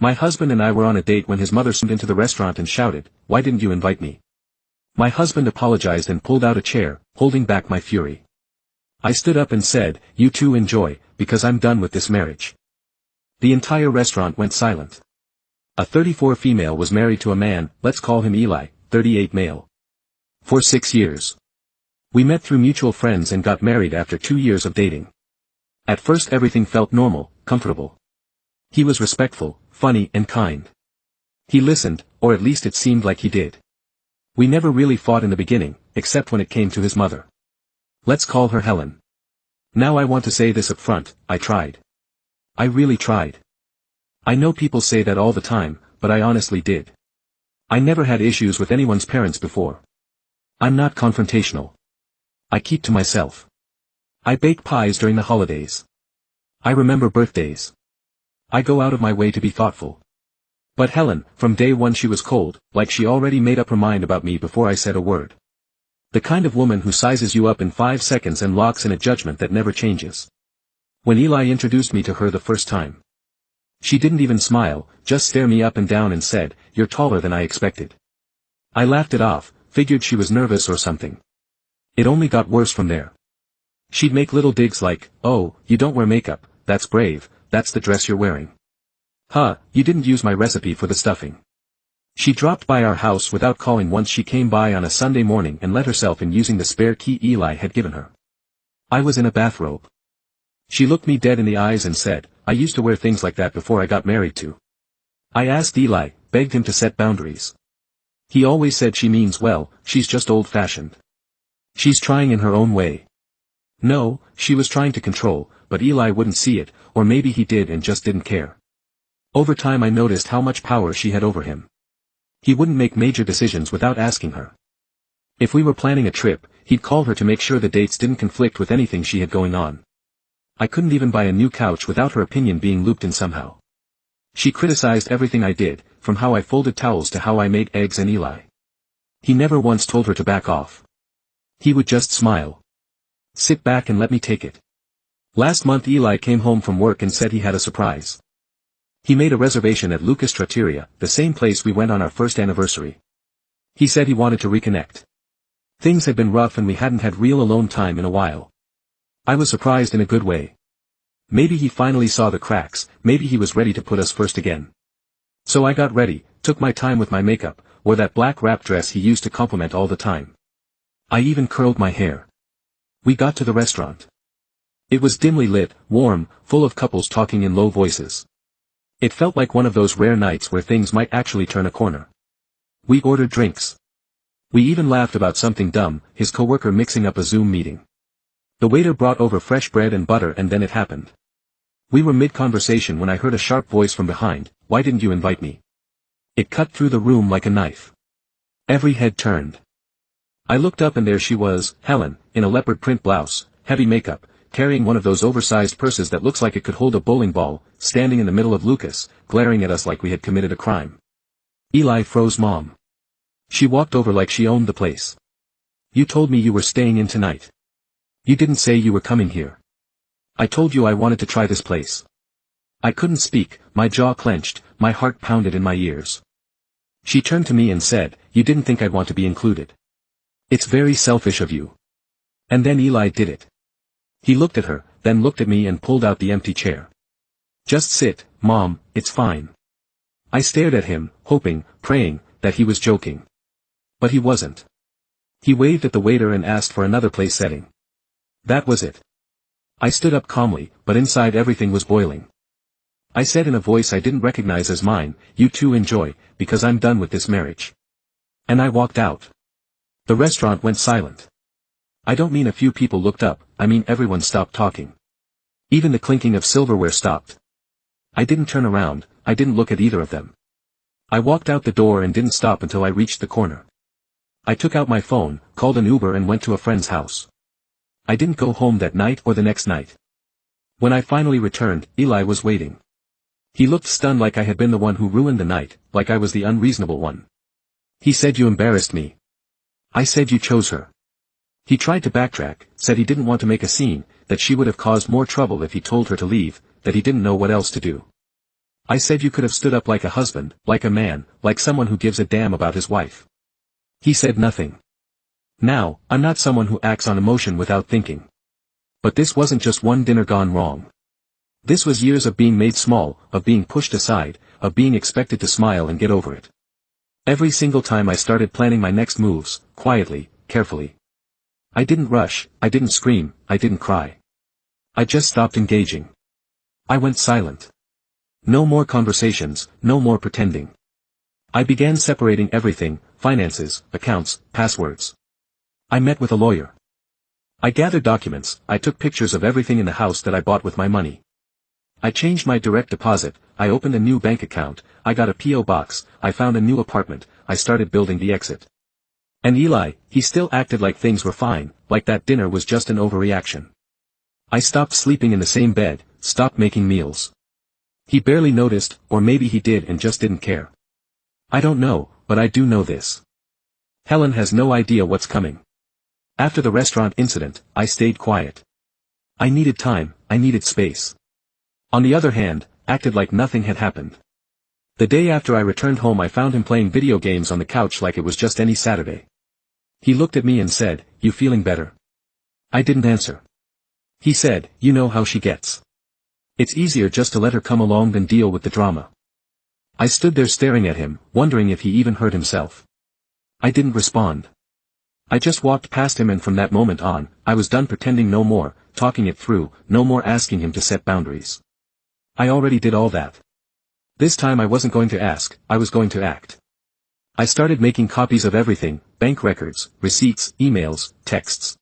My husband and I were on a date when his mother stormed into the restaurant and shouted, "Why didn't you invite me?" My husband apologized and pulled out a chair, holding back my fury. I stood up and said, "You two enjoy, because I'm done with this marriage." The entire restaurant went silent. A 34 female was married to a man, let's call him Eli, 38 male. For 6 years. We met through mutual friends and got married after 2 years of dating. At first everything felt normal, comfortable. He was respectful, funny and kind. He listened, or at least it seemed like he did. We never really fought in the beginning, except when it came to his mother. Let's call her Helen. Now I want to say this up front, I tried. I really tried. I know people say that all the time, but I honestly did. I never had issues with anyone's parents before. I'm not confrontational. I keep to myself. I bake pies during the holidays. I remember birthdays. I go out of my way to be thoughtful. But Helen, from day one she was cold, like she already made up her mind about me before I said a word. The kind of woman who sizes you up in 5 seconds and locks in a judgment that never changes. When Eli introduced me to her the first time, she didn't even smile, just stare me up and down and said, "You're taller than I expected." I laughed it off, figured she was nervous or something. It only got worse from there. She'd make little digs like, "Oh, you don't wear makeup, that's brave, that's the dress you're wearing. Huh, you didn't use my recipe for the stuffing." She dropped by our house without calling once. She came by on a Sunday morning and let herself in using the spare key Eli had given her. I was in a bathrobe. She looked me dead in the eyes and said, "I used to wear things like that before I got married to." I asked Eli, begged him to set boundaries. He always said she means well, she's just old-fashioned. She's trying in her own way. No, she was trying to control, but Eli wouldn't see it, or maybe he did and just didn't care. Over time I noticed how much power she had over him. He wouldn't make major decisions without asking her. If we were planning a trip, he'd call her to make sure the dates didn't conflict with anything she had going on. I couldn't even buy a new couch without her opinion being looped in somehow. She criticized everything I did, from how I folded towels to how I made eggs and Eli. He never once told her to back off. He would just smile. "Sit back and let me take it." Last month Eli came home from work and said he had a surprise. He made a reservation at Lucas Trattoria, the same place we went on our first anniversary. He said he wanted to reconnect. Things had been rough and we hadn't had real alone time in a while. I was surprised in a good way. Maybe he finally saw the cracks, maybe he was ready to put us first again. So I got ready, took my time with my makeup, wore that black wrap dress he used to compliment all the time. I even curled my hair. We got to the restaurant. It was dimly lit, warm, full of couples talking in low voices. It felt like one of those rare nights where things might actually turn a corner. We ordered drinks. We even laughed about something dumb, his coworker mixing up a Zoom meeting. The waiter brought over fresh bread and butter and then it happened. We were mid-conversation when I heard a sharp voice from behind, "Why didn't you invite me?" It cut through the room like a knife. Every head turned. I looked up and there she was, Helen, in a leopard print blouse, heavy makeup, carrying one of those oversized purses that looks like it could hold a bowling ball, standing in the middle of Lucas, glaring at us like we had committed a crime. Eli froze. Mom. She walked over like she owned the place. "You told me you were staying in tonight. You didn't say you were coming here. I told you I wanted to try this place." I couldn't speak, my jaw clenched, my heart pounded in my ears. She turned to me and said, "You didn't think I'd want to be included. It's very selfish of you." And then Eli did it. He looked at her, then looked at me and pulled out the empty chair. "Just sit, Mom, it's fine." I stared at him, hoping, praying, that he was joking. But he wasn't. He waved at the waiter and asked for another place setting. That was it. I stood up calmly, but inside everything was boiling. I said in a voice I didn't recognize as mine, "You two enjoy, because I'm done with this marriage." And I walked out. The restaurant went silent. I don't mean a few people looked up, I mean everyone stopped talking. Even the clinking of silverware stopped. I didn't turn around, I didn't look at either of them. I walked out the door and didn't stop until I reached the corner. I took out my phone, called an Uber and went to a friend's house. I didn't go home that night or the next night. When I finally returned, Eli was waiting. He looked stunned like I had been the one who ruined the night, like I was the unreasonable one. He said, "You embarrassed me." I said, "You chose her." He tried to backtrack, said he didn't want to make a scene, that she would have caused more trouble if he told her to leave, that he didn't know what else to do. I said you could have stood up like a husband, like a man, like someone who gives a damn about his wife. He said nothing. Now, I'm not someone who acts on emotion without thinking. But this wasn't just one dinner gone wrong. This was years of being made small, of being pushed aside, of being expected to smile and get over it. Every single time I started planning my next moves, quietly, carefully. I didn't rush, I didn't scream, I didn't cry. I just stopped engaging. I went silent. No more conversations, no more pretending. I began separating everything, finances, accounts, passwords. I met with a lawyer. I gathered documents, I took pictures of everything in the house that I bought with my money. I changed my direct deposit, I opened a new bank account, I got a P.O. box, I found a new apartment, I started building the exit. And Eli, he still acted like things were fine, like that dinner was just an overreaction. I stopped sleeping in the same bed, stopped making meals. He barely noticed, or maybe he did and just didn't care. I don't know, but I do know this. Helen has no idea what's coming. After the restaurant incident, I stayed quiet. I needed time, I needed space. On the other hand, acted like nothing had happened. The day after I returned home I found him playing video games on the couch like it was just any Saturday. He looked at me and said, "You feeling better?" I didn't answer. He said, "You know how she gets. It's easier just to let her come along than deal with the drama." I stood there staring at him, wondering if he even heard himself. I didn't respond. I just walked past him, and from that moment on, I was done pretending, no more talking it through, no more asking him to set boundaries. I already did all that. This time I wasn't going to ask, I was going to act. I started making copies of everything, bank records, receipts, emails, texts.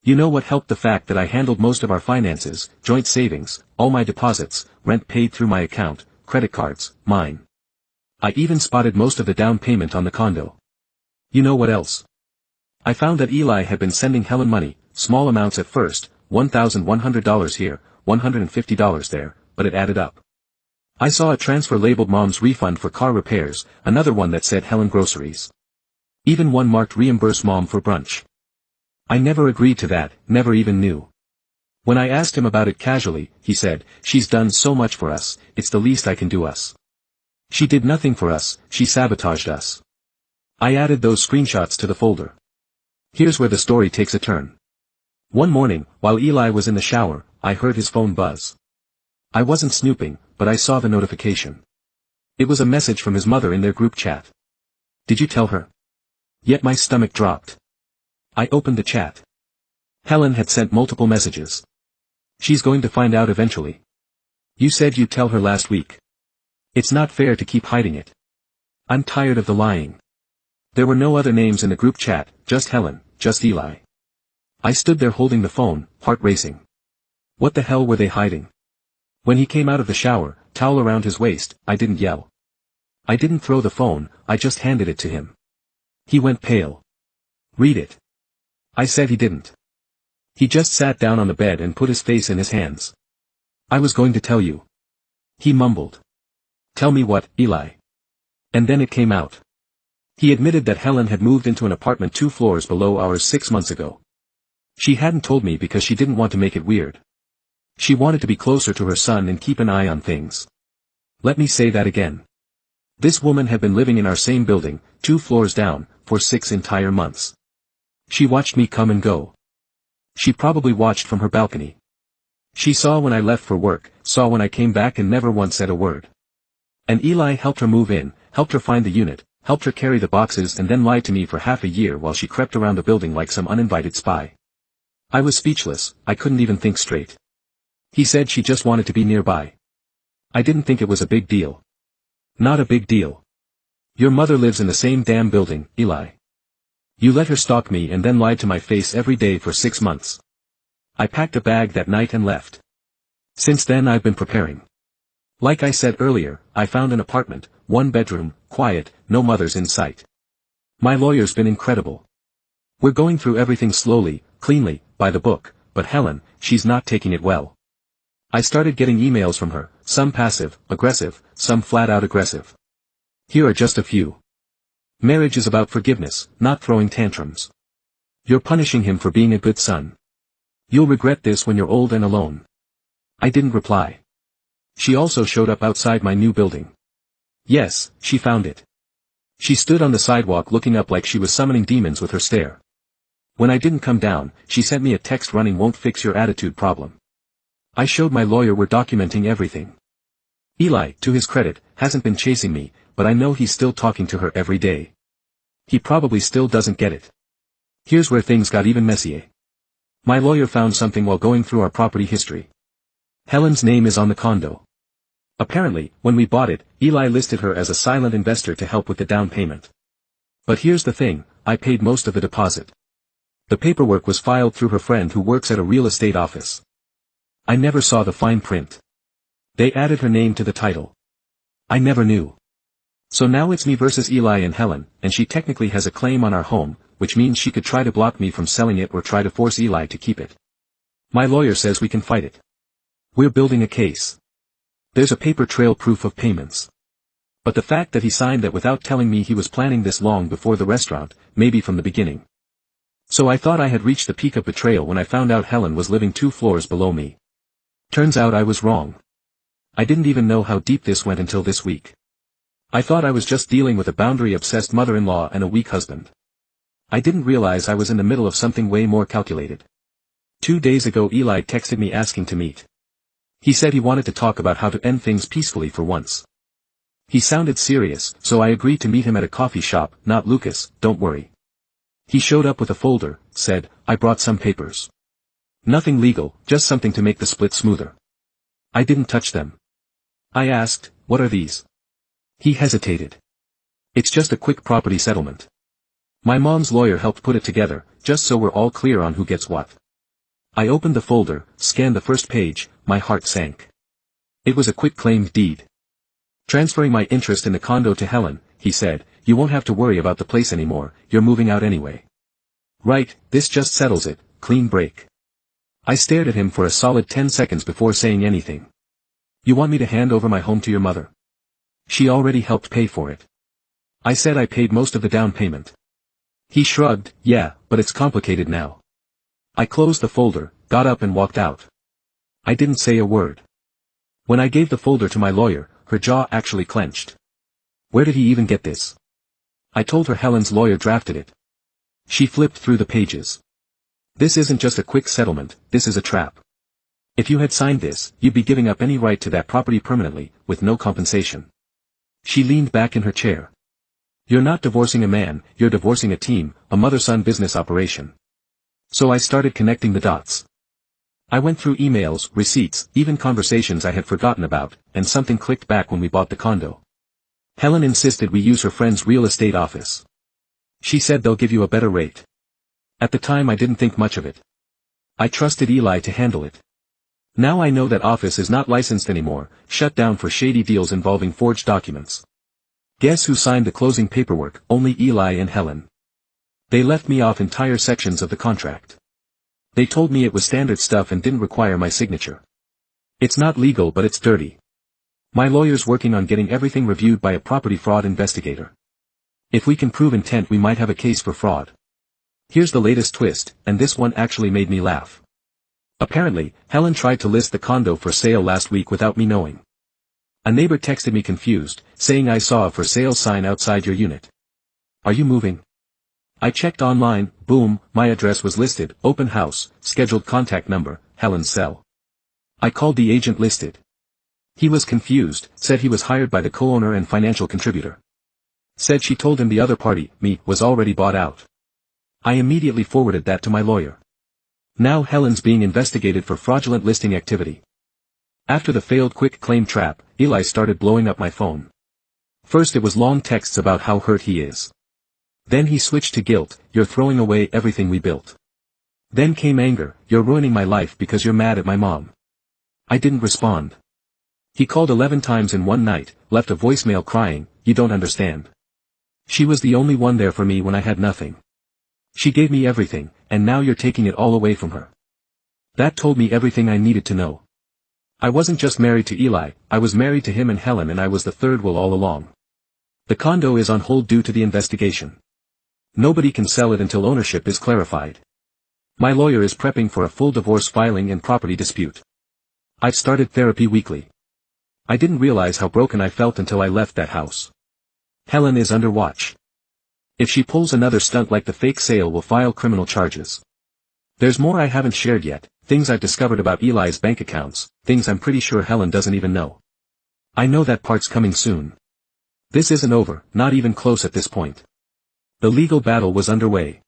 You know what helped? The fact that I handled most of our finances, joint savings, all my deposits, rent paid through my account, credit cards, mine. I even spotted most of the down payment on the condo. You know what else? I found that Eli had been sending Helen money, small amounts at first, $1,100 here, $150 there, but it added up. I saw a transfer labeled Mom's refund for car repairs, another one that said Helen groceries. Even one marked reimburse Mom for brunch. I never agreed to that, never even knew. When I asked him about it casually, he said, "She's done so much for us, it's the least I can do us. She did nothing for us, she sabotaged us." I added those screenshots to the folder. Here's where the story takes a turn. One morning, while Eli was in the shower, I heard his phone buzz. I wasn't snooping, but I saw the notification. It was a message from his mother in their group chat. "Did you tell her?" Yet my stomach dropped. I opened the chat. Helen had sent multiple messages. "She's going to find out eventually. You said you'd tell her last week. It's not fair to keep hiding it. I'm tired of the lying." There were no other names in the group chat, just Helen, just Eli. I stood there holding the phone, heart racing. What the hell were they hiding? When he came out of the shower, towel around his waist, I didn't yell. I didn't throw the phone, I just handed it to him. He went pale. "Read it." I said he didn't. He just sat down on the bed and put his face in his hands. "I was going to tell you." He mumbled. "Tell me what, Eli?" And then it came out. He admitted that Helen had moved into an apartment 2 floors below ours 6 months ago. She hadn't told me because she didn't want to make it weird. She wanted to be closer to her son and keep an eye on things. Let me say that again. This woman had been living in our same building, 2 floors down, for 6 entire months. She watched me come and go. She probably watched from her balcony. She saw when I left for work, saw when I came back, and never once said a word. And Eli helped her move in, helped her find the unit, helped her carry the boxes, and then lied to me for half a year while she crept around the building like some uninvited spy. I was speechless, I couldn't even think straight. He said she just wanted to be nearby. I didn't think it was a big deal. Not a big deal. Your mother lives in the same damn building, Eli. You let her stalk me and then lied to my face every day for 6 months. I packed a bag that night and left. Since then I've been preparing. Like I said earlier, I found an apartment, 1 bedroom, quiet, no mothers in sight. My lawyer's been incredible. We're going through everything slowly, cleanly, by the book, but Helen, she's not taking it well. I started getting emails from her, some passive, aggressive, some flat-out aggressive. Here are just a few. Marriage is about forgiveness, not throwing tantrums. You're punishing him for being a good son. You'll regret this when you're old and alone. I didn't reply. She also showed up outside my new building. Yes, she found it. She stood on the sidewalk looking up like she was summoning demons with her stare. When I didn't come down, she sent me a text running "won't fix your attitude problem." I showed my lawyer we're documenting everything. Eli, to his credit, hasn't been chasing me, but I know he's still talking to her every day. He probably still doesn't get it. Here's where things got even messier. My lawyer found something while going through our property history. Helen's name is on the condo. Apparently, when we bought it, Eli listed her as a silent investor to help with the down payment. But here's the thing, I paid most of the deposit. The paperwork was filed through her friend who works at a real estate office. I never saw the fine print. They added her name to the title. I never knew. So now it's me versus Eli and Helen, and she technically has a claim on our home, which means she could try to block me from selling it or try to force Eli to keep it. My lawyer says we can fight it. We're building a case. There's a paper trail proof of payments. But the fact that he signed that without telling me he was planning this long before the restaurant, maybe from the beginning. So I thought I had reached the peak of betrayal when I found out Helen was living 2 floors below me. Turns out I was wrong. I didn't even know how deep this went until this week. I thought I was just dealing with a boundary-obsessed mother-in-law and a weak husband. I didn't realize I was in the middle of something way more calculated. 2 days ago Eli texted me asking to meet. He said he wanted to talk about how to end things peacefully for once. He sounded serious, so I agreed to meet him at a coffee shop. Not Lucas, don't worry. He showed up with a folder, said, "I brought some papers. Nothing legal, just something to make the split smoother." I didn't touch them. I asked, "What are these?" He hesitated. "It's just a quick property settlement. My mom's lawyer helped put it together, just so we're all clear on who gets what." I opened the folder, scanned the first page, my heart sank. It was a quick claim deed. "Transferring my interest in the condo to Helen," he said, "you won't have to worry about the place anymore, you're moving out anyway." Right, this just settles it, clean break. I stared at him for a solid 10 seconds before saying anything. "You want me to hand over my home to your mother?" "She already helped pay for it." I said I paid most of the down payment. He shrugged, "Yeah, but it's complicated now." I closed the folder, got up and walked out. I didn't say a word. When I gave the folder to my lawyer, her jaw actually clenched. Where did he even get this? I told her Helen's lawyer drafted it. She flipped through the pages. "This isn't just a quick settlement, this is a trap. If you had signed this, you'd be giving up any right to that property permanently, with no compensation." She leaned back in her chair. "You're not divorcing a man, you're divorcing a team, a mother-son business operation." So I started connecting the dots. I went through emails, receipts, even conversations I had forgotten about, and something clicked back when we bought the condo. Helen insisted we use her friend's real estate office. She said they'll give you a better rate. At the time I didn't think much of it. I trusted Eli to handle it. Now I know that office is not licensed anymore, shut down for shady deals involving forged documents. Guess who signed the closing paperwork? Only Eli and Helen. They left me off entire sections of the contract. They told me it was standard stuff and didn't require my signature. It's not legal but it's dirty. My lawyer's working on getting everything reviewed by a property fraud investigator. If we can prove intent we might have a case for fraud. Here's the latest twist, and this one actually made me laugh. Apparently, Helen tried to list the condo for sale last week without me knowing. A neighbor texted me confused, saying I saw a for sale sign outside your unit. Are you moving? I checked online, boom, my address was listed, open house, scheduled contact number, Helen's cell. I called the agent listed. He was confused, said he was hired by the co-owner and financial contributor. Said she told him the other party, me, was already bought out. I immediately forwarded that to my lawyer. Now Helen's being investigated for fraudulent listing activity. After the failed quick claim trap, Eli started blowing up my phone. First it was long texts about how hurt he is. Then he switched to guilt, "You're throwing away everything we built." Then came anger, "You're ruining my life because you're mad at my mom." I didn't respond. He called 11 times in one night, left a voicemail crying, "You don't understand. She was the only one there for me when I had nothing. She gave me everything, and now you're taking it all away from her." That told me everything I needed to know. I wasn't just married to Eli, I was married to him and Helen and I was the third wheel all along. The condo is on hold due to the investigation. Nobody can sell it until ownership is clarified. My lawyer is prepping for a full divorce filing and property dispute. I've started therapy weekly. I didn't realize how broken I felt until I left that house. Helen is under watch. If she pulls another stunt like the fake sale, we'll file criminal charges. There's more I haven't shared yet, things I've discovered about Eli's bank accounts, things I'm pretty sure Helen doesn't even know. I know that part's coming soon. This isn't over, not even close at this point. The legal battle was underway.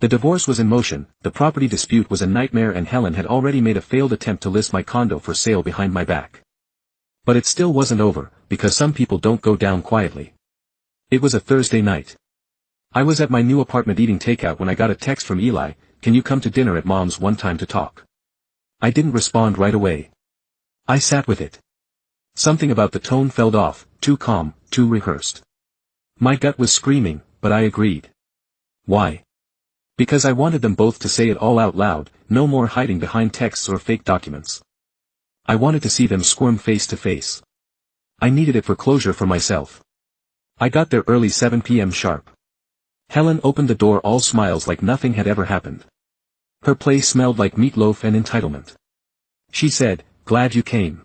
The divorce was in motion, the property dispute was a nightmare, and Helen had already made a failed attempt to list my condo for sale behind my back. But it still wasn't over, because some people don't go down quietly. It was a Thursday night. I was at my new apartment eating takeout when I got a text from Eli, "Can you come to dinner at Mom's one time to talk?" I didn't respond right away. I sat with it. Something about the tone felt off, too calm, too rehearsed. My gut was screaming, but I agreed. Why? Because I wanted them both to say it all out loud, no more hiding behind texts or fake documents. I wanted to see them squirm face to face. I needed it for closure for myself. I got there early 7 p.m. sharp. Helen opened the door all smiles like nothing had ever happened. Her place smelled like meatloaf and entitlement. She said, "Glad you came.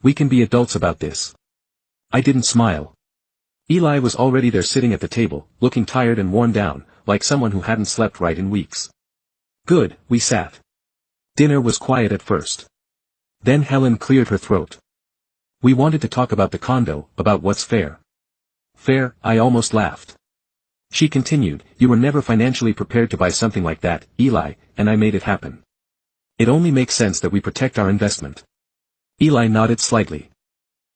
We can be adults about this." I didn't smile. Eli was already there sitting at the table, looking tired and worn down, like someone who hadn't slept right in weeks. Good, we sat. Dinner was quiet at first. Then Helen cleared her throat. We wanted to talk about the condo, about what's fair. Fair, I almost laughed. She continued, "You were never financially prepared to buy something like that, Eli, and I made it happen. It only makes sense that we protect our investment." Eli nodded slightly.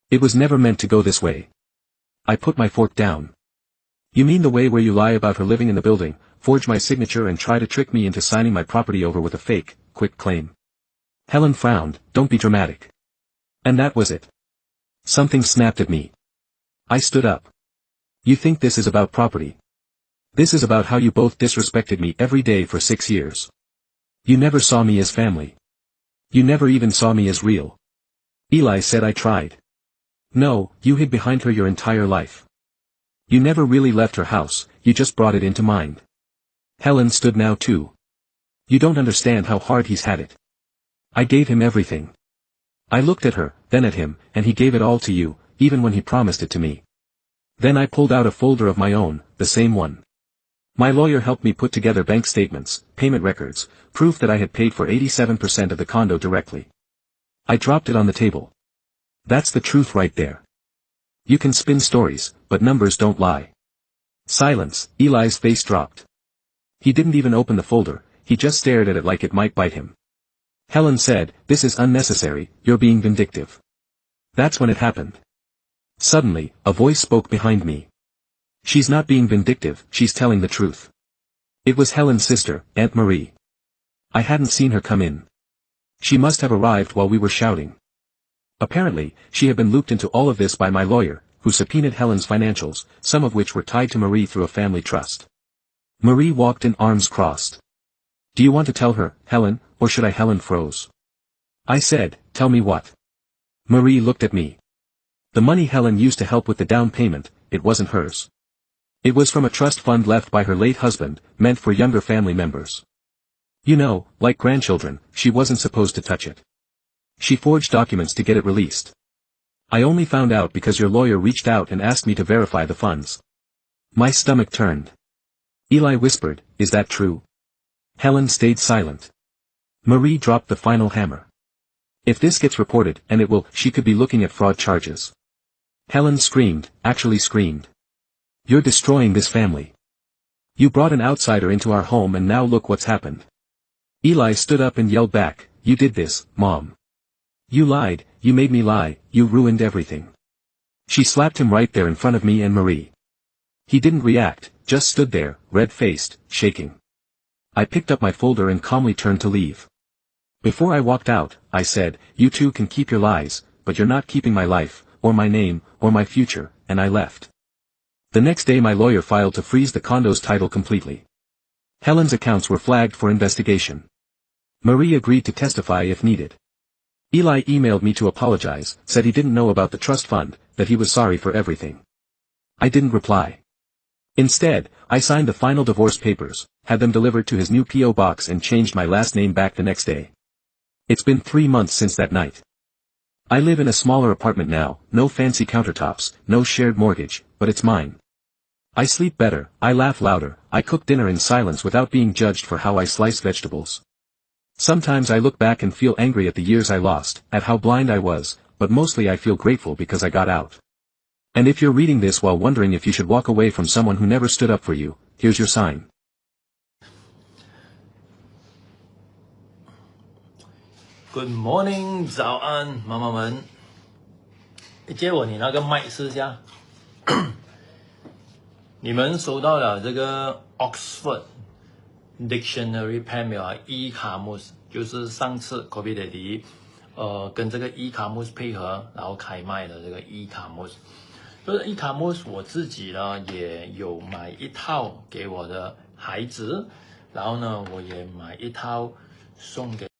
"It was never meant to go this way." I put my fork down. "You mean the way where you lie about her living in the building, forge my signature and try to trick me into signing my property over with a fake, quick claim?" Helen frowned. "Don't be dramatic." And that was it. Something snapped at me. I stood up. "You think this is about property? This is about how you both disrespected me every day for 6 years. You never saw me as family. You never even saw me as real." Eli said I tried. "No, you hid behind her your entire life. You never really left her house, you just brought it into mind." Helen stood now too. "You don't understand how hard he's had it. I gave him everything. I looked at her, then at him, and he gave it all to you, even when he promised it to me." Then I pulled out a folder of my own, the same one. My lawyer helped me put together bank statements, payment records, proof that I had paid for 87% of the condo directly. I dropped it on the table. That's the truth right there. You can spin stories, but numbers don't lie. Silence. Eli's face dropped. He didn't even open the folder, he just stared at it like it might bite him. Helen said, "This is unnecessary, you're being vindictive." That's when it happened. Suddenly, a voice spoke behind me. "She's not being vindictive, she's telling the truth." It was Helen's sister, Aunt Marie. I hadn't seen her come in. She must have arrived while we were shouting. Apparently, she had been looped into all of this by my lawyer, who subpoenaed Helen's financials, some of which were tied to Marie through a family trust. Marie walked in, arms crossed. "Do you want to tell her, Helen, or should I?" Helen froze. I said, "Tell me what?" Marie looked at me. The money Helen used to help with the down payment, it wasn't hers. It was from a trust fund left by her late husband, meant for younger family members. You know, like grandchildren, she wasn't supposed to touch it. She forged documents to get it released. I only found out because your lawyer reached out and asked me to verify the funds. My stomach turned. Eli whispered, "Is that true?" Helen stayed silent. Marie dropped the final hammer. "If this gets reported, and it will, she could be looking at fraud charges." Helen screamed, actually screamed. "You're destroying this family. You brought an outsider into our home and now look what's happened." Eli stood up and yelled back, "You did this, Mom. You lied, you made me lie, you ruined everything." She slapped him right there in front of me and Marie. He didn't react, just stood there, red-faced, shaking. I picked up my folder and calmly turned to leave. Before I walked out, I said, "You two can keep your lies, but you're not keeping my life, or my name, or my future," and I left. The next day my lawyer filed to freeze the condo's title completely. Helen's accounts were flagged for investigation. Marie agreed to testify if needed. Eli emailed me to apologize, said he didn't know about the trust fund, that he was sorry for everything. I didn't reply. Instead, I signed the final divorce papers, had them delivered to his new P.O. box and changed my last name back the next day. It's been 3 months since that night. I live in a smaller apartment now, no fancy countertops, no shared mortgage, but it's mine. I sleep better, I laugh louder, I cook dinner in silence without being judged for how I slice vegetables. Sometimes I look back and feel angry at the years I lost, at how blind I was, but mostly I feel grateful because I got out. And if you're reading this while wondering if you should walk away from someone who never stood up for you, here's your sign. Good morning， 早安，妈妈们。借我你那个麦试一下。你们收到了这个 Oxford Dictionary Pen 没有啊 ？E 卡姆斯就是上次 Copy 的第一，跟这个 E 卡姆斯配合，然后开卖的这个 E 卡姆斯。就是 E 卡姆斯我自己呢也有买一套给我的孩子，然后呢我也买一套送给。